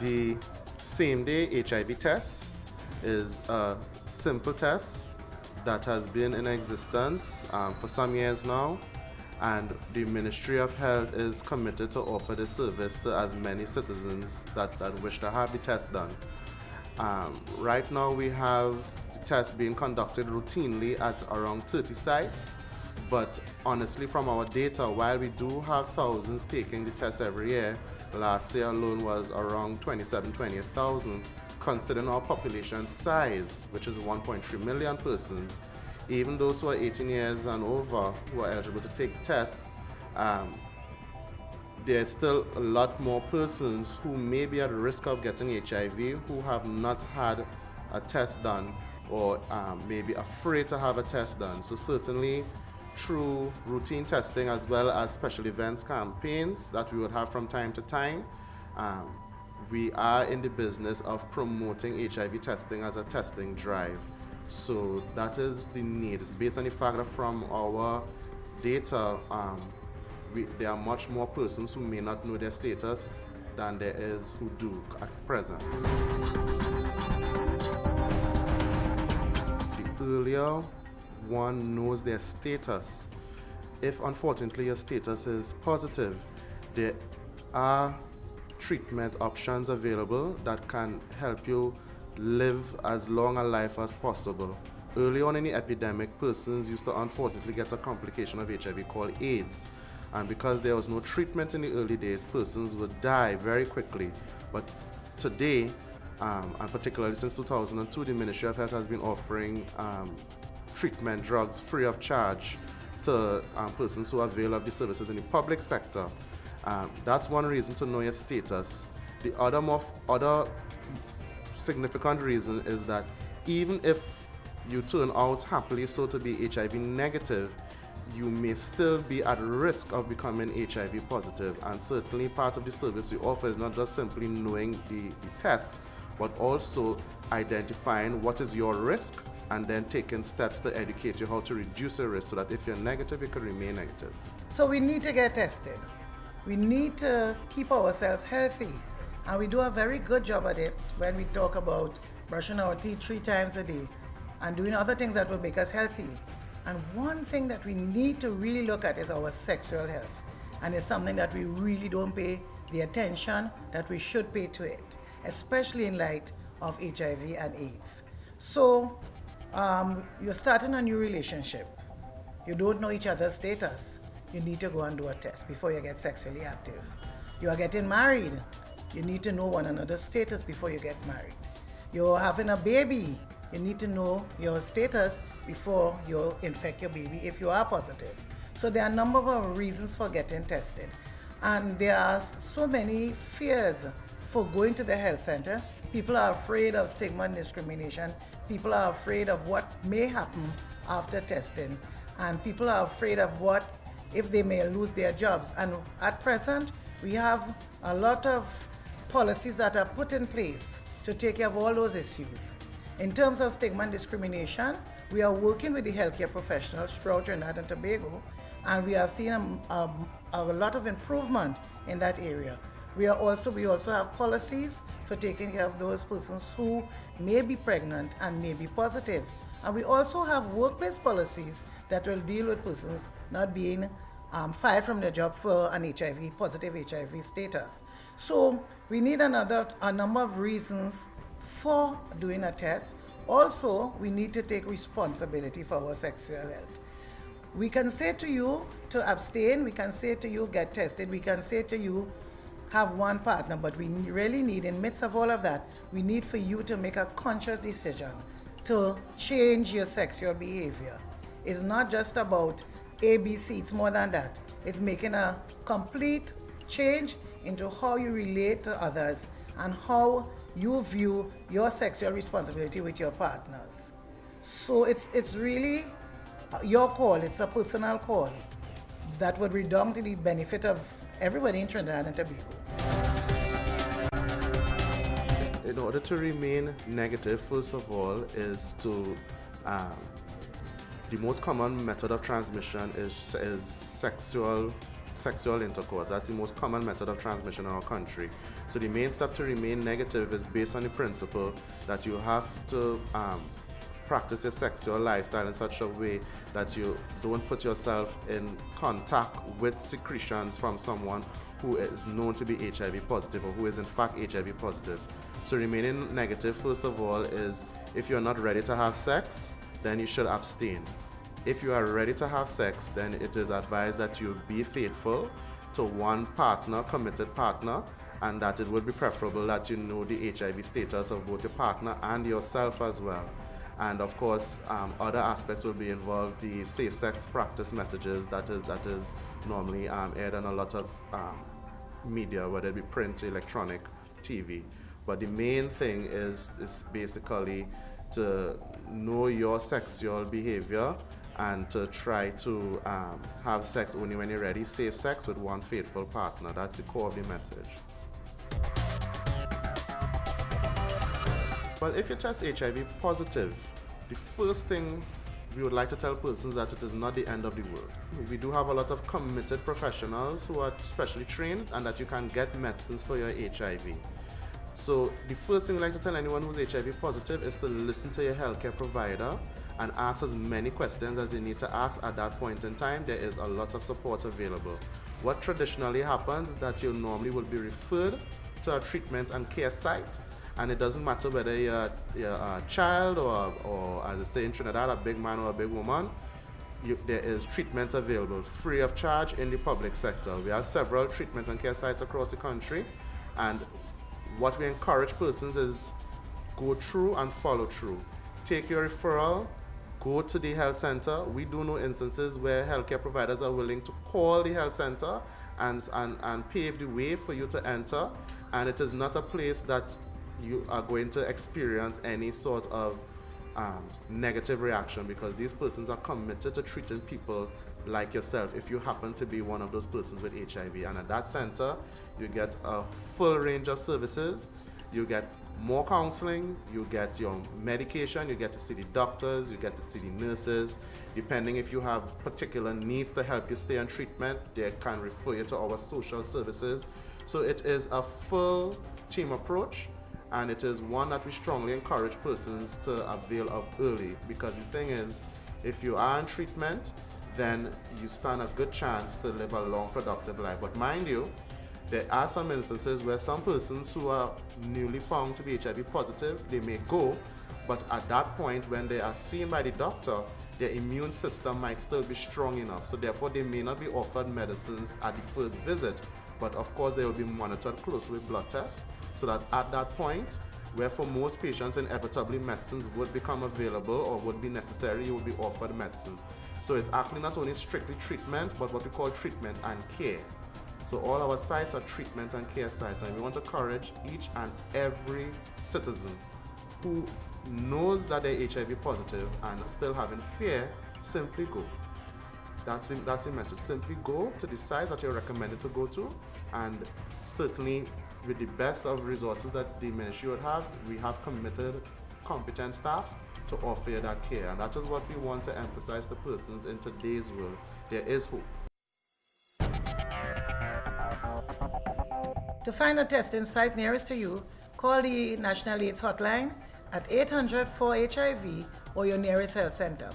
The same-day HIV test is a simple test that has been in existence for some years now, and the Ministry of Health is committed to offer this service to as many citizens that wish to have the test done. Right now we have the test being conducted routinely at around 30 sites, but honestly from our data, while we do have thousands taking the test every year, last year alone was around 28,000. Considering our population size, which is 1.3 million persons, even those who are 18 years and over who are eligible to take tests, there's still a lot more persons who may be at risk of getting HIV who have not had a test done or may be afraid to have a test done. So certainly through routine testing as well as special events campaigns that we would have from time to time, we are in the business of promoting HIV testing as a testing drive. So that is the need. It's based on the fact that from our data, there are much more persons who may not know their status than there is who do at present. The earlier one knows their status, if unfortunately your status is positive, there are treatment options available that can help you live as long a life as possible. Early on in the epidemic, persons used to unfortunately get a complication of HIV called AIDS. And because there was no treatment in the early days, persons would die very quickly. But today, and particularly since 2002, the Ministry of Health has been offering treatment drugs free of charge to persons who avail of the services in the public sector. That's one reason to know your status. The other significant reason is that even if you turn out happily so to be HIV negative, you may still be at risk of becoming HIV positive. And certainly part of the service we offer is not just simply knowing the test, but also identifying what is your risk and then taking steps to educate you how to reduce your risk so that if you're negative, you can remain negative. So we need to get tested. We need to keep ourselves healthy. And we do a very good job at it when we talk about brushing our teeth 3 times a day and doing other things that will make us healthy. And one thing that we need to really look at is our sexual health. And it's something that we really don't pay the attention that we should pay to it, especially in light of HIV and AIDS. So you're starting a new relationship. You don't know each other's status. You need to go and do a test before you get sexually active. You are getting married. You need to know one another's status before you get married. You're having a baby. You need to know your status before you infect your baby if you are positive. So there are a number of reasons for getting tested. And there are so many fears for going to the health center. People are afraid of stigma and discrimination. People are afraid of what may happen after testing. And people are afraid of what if they may lose their jobs. And at present, we have a lot of policies that are put in place to take care of all those issues. In terms of stigma and discrimination, we are working with the healthcare professionals throughout Trinidad and Tobago, and we have seen a lot of improvement in that area. We also have policies for taking care of those persons who may be pregnant and may be positive. And we also have workplace policies that will deal with persons not being fired from their job for an positive HIV status. So we need a number of reasons for doing a test. Also, we need to take responsibility for our sexual health. We can say to you to abstain, we can say to you get tested, we can say to you have one partner, but we really need, in the midst of all of that, we need for you to make a conscious decision to change your sexual behavior. It's not just about ABC, it's more than that. It's making a complete change into how you relate to others and how you view your sexual responsibility with your partners. So it's really your call, it's a personal call that would redound to the benefit of everybody in Trinidad and Tobago. In order to remain negative, first of all, is to the most common method of transmission is sexual sexual intercourse. That's the most common method of transmission in our country. So the main step to remain negative is based on the principle that you have to practice your sexual lifestyle in such a way that you don't put yourself in contact with secretions from someone who is known to be HIV positive or who is in fact HIV positive. So remaining negative, first of all, is if you're not ready to have sex, then you should abstain. If you are ready to have sex, then it is advised that you be faithful to one partner, committed partner, and that it would be preferable that you know the HIV status of both your partner and yourself as well. And of course, other aspects will be involved, the safe sex practice messages that is normally aired on a lot of media, whether it be print, electronic, TV. But the main thing is basically to know your sexual behavior and to try to have sex only when you're ready. Safe sex with one faithful partner. That's the core of the message. Well, if you test HIV positive, the first thing we would like to tell persons that it is not the end of the world. We do have a lot of committed professionals who are specially trained and that you can get medicines for your HIV. So the first thing we like to tell anyone who's HIV positive is to listen to your healthcare provider and ask as many questions as you need to ask at that point in time. There is a lot of support available. What traditionally happens is that you normally will be referred to a treatment and care site, and it doesn't matter whether you're a child or as I say in Trinidad, a big man or a big woman, there is treatment available free of charge in the public sector. We have several treatment and care sites across the country, and what we encourage persons is go through and follow through. Take your referral, go to the health center. We do know instances where healthcare providers are willing to call the health center and pave the way for you to enter, and it is not a place that you are going to experience any sort of negative reaction, because these persons are committed to treating people like yourself if you happen to be one of those persons with HIV. And at that center, you get a full range of services. You get more counseling, you get your medication, you get to see the doctors, you get to see the nurses. Depending if you have particular needs to help you stay on treatment, they can refer you to our social services. So it is a full team approach, and it is one that we strongly encourage persons to avail of early, because the thing is, if you are in treatment, then you stand a good chance to live a long, productive life. But mind you, there are some instances where some persons who are newly found to be HIV positive, they may go, but at that point when they are seen by the doctor, their immune system might still be strong enough. So therefore they may not be offered medicines at the first visit, but of course they will be monitored closely with blood tests, so that at that point, where for most patients inevitably medicines would become available or would be necessary, you will be offered medicine. So it's actually not only strictly treatment, but what we call treatment and care. So all our sites are treatment and care sites, and we want to encourage each and every citizen who knows that they're HIV positive and still having fear, simply go. That's the message. Simply go to the sites that you're recommended to go to, and certainly with the best of resources that the ministry would have, we have committed, competent staff to offer you that care. And that is what we want to emphasize to persons in today's world. There is hope. To find a testing site nearest to you, call the National AIDS Hotline at 800-4HIV or your nearest health center.